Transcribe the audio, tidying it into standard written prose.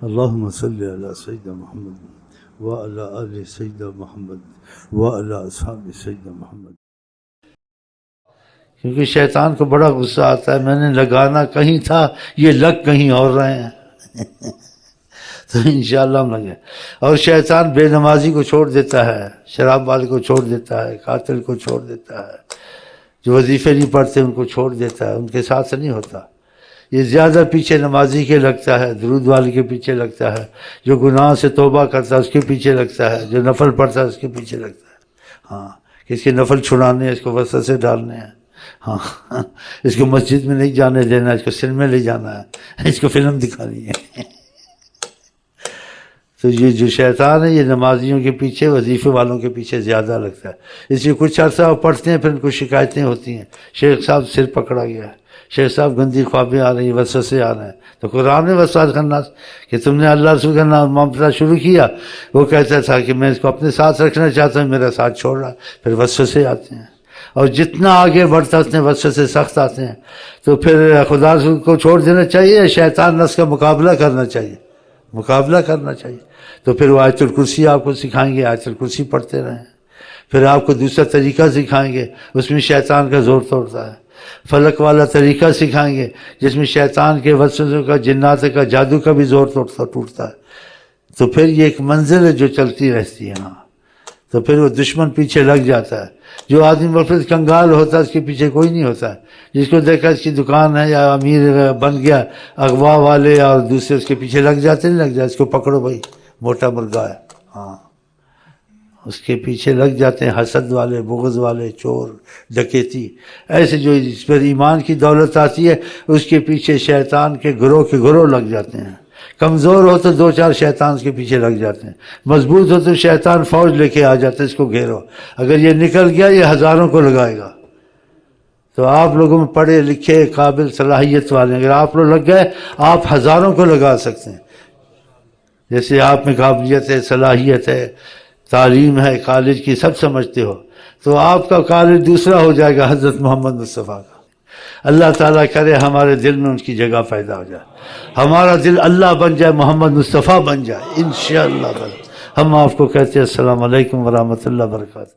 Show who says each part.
Speaker 1: اللهم صل على سيدنا محمد وعلى آل سيدنا محمد وعلى أصحاب سيدنا محمد. کیونکہ شیطان کو بڑا غصہ آتا ہے، میں نے لگانا کہیں تھا، یہ لگ کہیں اور رہے ہیں. تو انشاءاللہ ہم لگے. اور شیطان بے نمازی کو چھوڑ دیتا ہے، شراب والے کو چھوڑ دیتا ہے، قاتل کو چھوڑ دیتا ہے، جو وظیفے نہیں پڑھتے ان کو چھوڑ دیتا ہے، ان کے ساتھ نہیں ہوتا. یہ زیادہ پیچھے نمازی کے لگتا ہے، درود والے کے پیچھے لگتا ہے، جو گناہ سے توبہ کرتا ہے اس کے پیچھے لگتا ہے، جو نفل پڑھتا ہے اس کے پیچھے لگتا ہے. ہاں کہ اس کے نفل چھڑانے ہیں، اس کو وسوسے ڈالنے ہیں. ہاں اس کو مسجد میں نہیں جانے دینا، اس کو سنیما لے جانا ہے، اس کو فلم دکھانی ہے. تو یہ جو شیطان ہے یہ نمازیوں کے پیچھے، وظیفے والوں کے پیچھے زیادہ لگتا ہے. اس لیے کچھ عرصہ وہ پڑھتے ہیں، پھر ان کو شکایتیں ہوتی ہیں، شیخ صاحب سر پکڑا گیا ہے، شیخ صاحب گندی خوابیں آ رہی ہیں، وسوسے آ رہے ہیں. تو قرآن نے وسواس کرنا کہ تم نے اللہ رسول کا نام معاملہ شروع کیا. وہ کہتا تھا کہ میں اس کو اپنے ساتھ رکھنا چاہتا ہوں، میرا ساتھ چھوڑ رہا. پھر وسوسے آتے ہیں، اور جتنا آگے بڑھتا اتنے وسوسے سخت آتے ہیں. تو پھر خدا رسول کو چھوڑ دینا چاہیے، شیطان نفس کا مقابلہ کرنا چاہیے، مقابلہ کرنا چاہیے. تو پھر وہ آیت الکرسی آپ کو سکھائیں گے، آیت الکرسی پڑھتے رہیں. پھر آپ کو دوسرا طریقہ سکھائیں گے، اس میں شیطان کا زور توڑتا ہے. فلک والا طریقہ سکھائیں گے جس میں شیطان کے وسوسوں کا، جنات کا، جادو کا بھی زور ٹوٹتا ہے. تو پھر یہ ایک منزل ہے جو چلتی رہتی ہے. ہاں تو پھر وہ دشمن پیچھے لگ جاتا ہے. جو آدمی مفلس کنگال ہوتا ہے اس کے پیچھے کوئی نہیں ہوتا ہے. جس کو دیکھا اس کی دکان ہے یا امیر بن گیا، اغوا والے اور دوسرے اس کے پیچھے لگ جاتے، نہیں لگ جاتے، اس کو پکڑو بھائی موٹا مرغا ہے. ہاں اس کے پیچھے لگ جاتے ہیں حسد والے، بغض والے، چور، ڈکیتی. ایسے جو اس پر ایمان کی دولت آتی ہے اس کے پیچھے شیطان کے گروہ لگ جاتے ہیں. کمزور ہو تو دو چار شیطان اس کے پیچھے لگ جاتے ہیں، مضبوط ہو تو شیطان فوج لے کے آ جاتا ہے، اس کو گھیرو. اگر یہ نکل گیا یہ ہزاروں کو لگائے گا. تو آپ لوگوں میں پڑھے لکھے قابل صلاحیت والے اگر آپ لوگ لگ گئے آپ ہزاروں کو لگا سکتے ہیں. جیسے آپ میں قابلیت ہے، صلاحیت ہے، تعلیم ہے، کالج کی سب سمجھتے ہو، تو آپ کا کالج دوسرا ہو جائے گا حضرت محمد مصطفیٰ کا. اللہ تعالیٰ کرے ہمارے دل میں ان کی جگہ پیدا ہو جائے، ہمارا دل اللہ بن جائے، محمد مصطفیٰ بن جائے انشاءاللہ. ہم آپ کو کہتے ہیں السلام علیکم ورحمۃ اللہ وبرکاتہ.